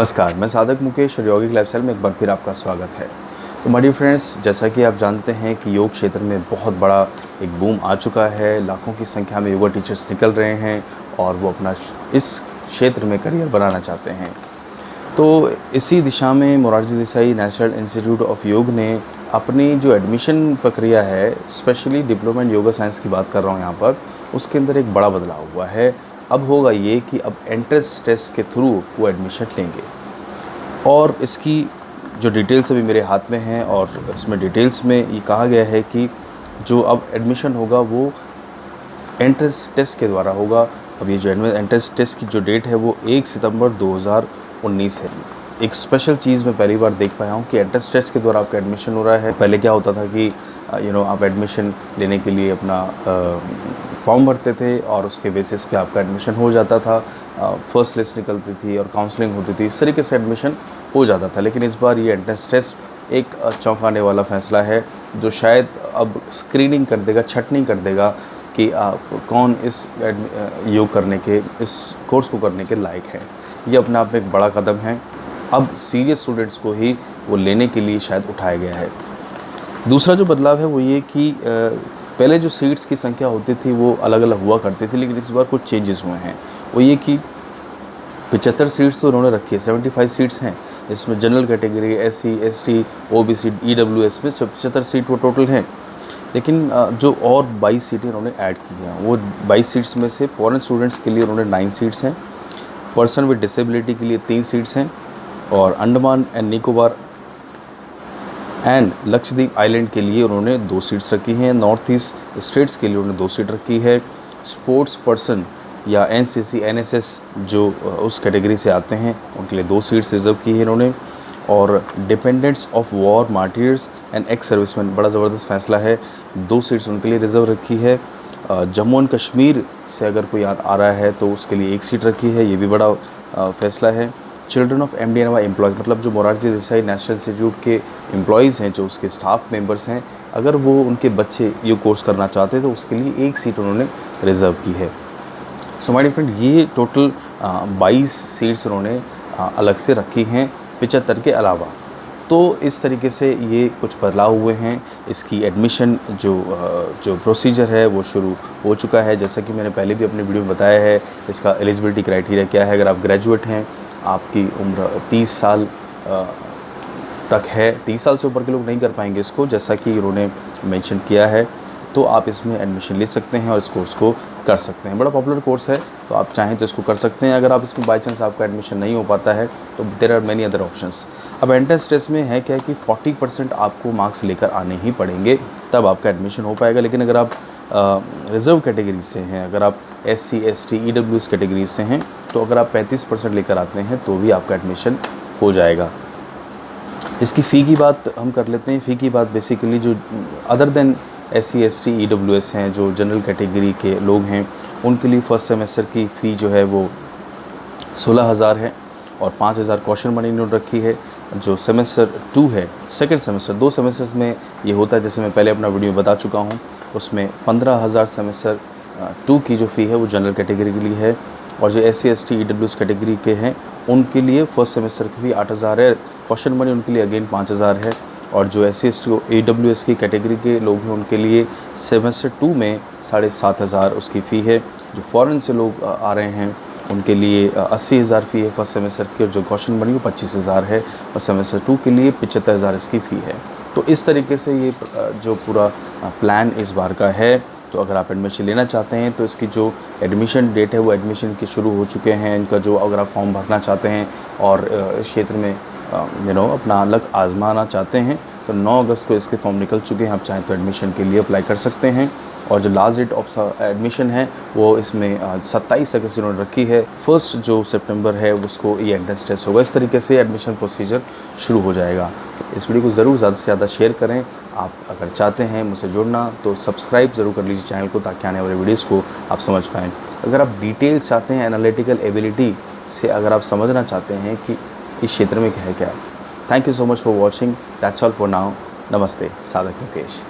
नमस्कार, मैं साधक मुकेश और यौगिक लाइफस्टाइल में एक बार फिर आपका स्वागत है। तो माय डियर फ्रेंड्स, जैसा कि आप जानते हैं कि योग क्षेत्र में बहुत बड़ा एक बूम आ चुका है। लाखों की संख्या में योगा टीचर्स निकल रहे हैं और वो अपना इस क्षेत्र में करियर बनाना चाहते हैं। तो इसी दिशा में Morarji Desai national institute of योग ने अपनी जो एडमिशन प्रक्रिया है, specially diploma in yoga science की बात कर रहा हूँ यहाँ पर, उसके अंदर एक बड़ा बदलाव हुआ है। अब होगा ये कि अब एंट्रेंस टेस्ट के थ्रू वो एडमिशन लेंगे और इसकी जो डिटेल्स अभी मेरे हाथ में हैं और इसमें डिटेल्स में ये कहा गया है कि जो अब एडमिशन होगा वो एंट्रेंस टेस्ट के द्वारा होगा। अब ये जो एंट्रेंस टेस्ट की जो डेट है वो 1 सितंबर 2019 है। एक स्पेशल चीज़ मैं पहली बार देख पाया हूँ कि एंट्रेंस टेस्ट के द्वारा आपका एडमिशन हो रहा है। पहले क्या होता था कि आप एडमिशन लेने के लिए अपना फॉर्म भरते थे और उसके बेसिस पे आपका एडमिशन हो जाता था। फर्स्ट लिस्ट निकलती थी और काउंसलिंग होती थी, इस तरीके से एडमिशन हो जाता था। लेकिन इस बार ये एंट्रेंस टेस्ट एक चौंकाने वाला फैसला है जो शायद अब स्क्रीनिंग कर देगा, छटनी कर देगा कि कौन इस योग करने के, इस कोर्स को करने के लायक है। ये अपने आप में एक बड़ा कदम है। अब सीरियस स्टूडेंट्स को ही वो लेने के लिए शायद उठाया गया है। दूसरा जो बदलाव है वो ये कि पहले जो सीट्स की संख्या होती थी वो अलग अलग हुआ करती थी, लेकिन इस बार कुछ चेंजेस हुए हैं। वो ये कि 75 सीट्स तो उन्होंने रखी है, 75 सीट्स हैं। इसमें general category, SC, ST, OBC, EWS में 75 सीट वो टोटल हैं। लेकिन जो और 22 सीटें उन्होंने ऐड की हैं, वो 22 सीट्स में से फॉरेन स्टूडेंट्स के लिए उन्होंने 9 सीट्स हैं, पर्सन विद डिसेबिलिटी के लिए 3 सीट्स हैं और Andaman and Nicobar and Lakshadweep island के लिए उन्होंने 2 सीट्स रखी हैं। नॉर्थ ईस्ट स्टेट्स के लिए उन्होंने 2 सीट रखी है। स्पोर्ट्स पर्सन या NCC, NSS जो उस कैटेगरी से आते हैं उनके लिए 2 सीट्स रिज़र्व की है इन्होंने। और dependents of war, martyrs and ex serviceman, बड़ा ज़बरदस्त फैसला है, 2 सीट्स उनके लिए रिज़र्व रखी है। जम्मू एंड कश्मीर से अगर कोई आ रहा है तो उसके लिए 1 सीट रखी है, ये भी बड़ा फैसला है। चिल्ड्रन ऑफ MDNY एम्प्लॉयज़, मतलब जो मोरारजी देसाई नेशनल इंस्टीट्यूट के एम्प्लॉयज़ हैं, जो उसके स्टाफ मेंबर्स हैं, अगर वो उनके बच्चे ये कोर्स करना चाहते हैं तो उसके लिए 1 सीट उन्होंने रिज़र्व की है। सो माय डियर फ्रेंड, ये टोटल 22 सीट्स उन्होंने अलग से रखी हैं 75 के अलावा। तो इस तरीके से ये कुछ बदलाव हुए हैं। इसकी एडमिशन जो प्रोसीजर है वो शुरू हो चुका है। जैसा कि मैंने पहले भी अपने वीडियो में बताया है, इसका एलिजिबिलिटी क्राइटेरिया क्या है। अगर आप ग्रेजुएट हैं, आपकी उम्र 30 साल तक है, 30 साल से ऊपर के लोग नहीं कर पाएंगे इसको, जैसा कि उन्होंने मेंशन किया है, तो आप इसमें एडमिशन ले सकते हैं और इस कोर्स को कर सकते हैं। बड़ा पॉपुलर कोर्स है, तो आप चाहें तो इसको कर सकते हैं। अगर आप इसमें बाई चांस आपका एडमिशन नहीं हो पाता है तो there are many other options. अब एंट्रेंस टेस्ट में है क्या कि 40% आपको मार्क्स लेकर आने ही पड़ेंगे, तब आपका एडमिशन हो पाएगा। लेकिन अगर आप रिज़र्व कैटेगरी से हैं, अगर आप SC, ST, EWS कैटेगरी से हैं, तो अगर आप 35% लेकर आते हैं तो भी आपका एडमिशन हो जाएगा। इसकी फ़ी की बात हम कर लेते हैं। फ़ी की बात बेसिकली जो other than SC, ST, EWS हैं, जो जनरल कैटेगरी के लोग हैं, उनके लिए फ़र्स्ट सेमेस्टर की फ़ी जो है वो 16,000 है और 5,000 कॉशन मनी इन्होंने रखी है। जो सेमेस्टर 2 है, सेकंड सेमेस्टर, 2 सेमेस्टर्स में ये होता है, जैसे मैं पहले अपना वीडियो में बता चुका हूँ, उसमें 15,000 सेमेस्टर 2 की जो फ़ी है वो जनरल कैटेगरी के लिए है। और जो SC, ST, EWS कैटेगरी के हैं उनके लिए फ़र्स्ट सेमेस्टर की फ़ी 8,000 है, कॉशन मनी उनके लिए अगेन 5,000 है। और जो SC, ST, EWS की कैटेगरी के लोग हैं उनके लिए सेमेस्टर 2 में 7,500 उसकी फ़ी है। जो फ़ॉरेन से लोग आ रहे हैं उनके लिए 80,000 फ़ी है फर्स्ट सेमेस्टर की, और जो कॉशन मनी वो 25,000 है, और सेमेस्टर 2 के लिए 75,000 इसकी फ़ी है। तो इस तरीके से ये जो पूरा प्लान इस बार का है। तो अगर आप एडमिशन लेना चाहते हैं तो इसकी जो एडमिशन डेट है वो एडमिशन की शुरू हो चुके हैं इनका। जो अगर आप फॉर्म भरना चाहते हैं और इस क्षेत्र में अपना लक आजमाना चाहते हैं तो 9 अगस्त को इसके फॉर्म निकल चुके हैं। आप चाहें तो एडमिशन के लिए अप्लाई कर सकते हैं। और जो लास्ट डेट ऑफ एडमिशन है वो इसमें 27 अगस्त इन्होंने रखी है। 1 जो सितंबर है उसको ये एंट्रेंस टेस्ट होगा। इस तरीके से एडमिशन प्रोसीजर शुरू हो जाएगा। इस वीडियो को ज़रूर ज़्यादा से ज़्यादा शेयर करें। आप अगर चाहते हैं मुझसे जुड़ना तो सब्सक्राइब ज़रूर कर लीजिए चैनल को, ताकि आने वाले वीडियोज़ को आप समझ पाएँ। अगर आप डिटेल्स चाहते हैं, एनालिटिकल एबिलिटी से अगर आप समझना चाहते हैं कि इस क्षेत्र में क्या है क्या। Thank you so much for watching. That's all for now. नमस्ते, साधक मुकेश।